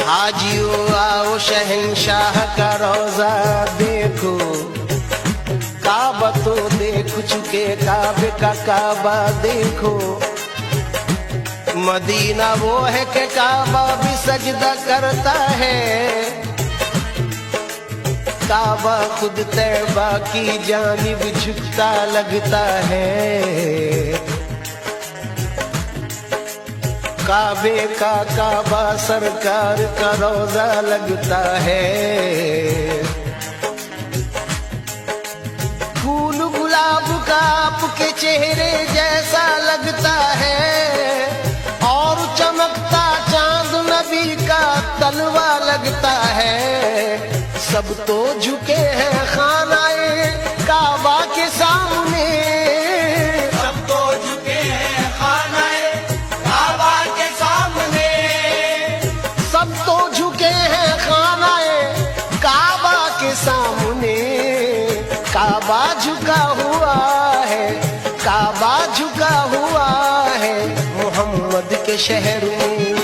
हाजियो आओ शहंशाह का रोजा देखो, काबा तो देख चुके काबे का काबा देखो। मदीना वो है कि काबा भी सजदा करता है, काबा खुद तैबा की जानिब झुकता लगता है। काबे का काबा सरकार का रोजा लगता है। फूल गुलाब का आपके चेहरे जैसा लगता है, और चमकता चांद नबी का तलवा लगता है। सब तो झुके हैं खानाए काबा के सामने, सब तो झुके हैं खानाए काबा के सामने, सब तो झुके हैं खानाए काबा के सामने। काबा झुका हुआ है, काबा झुका हुआ है मोहम्मद के शहर में।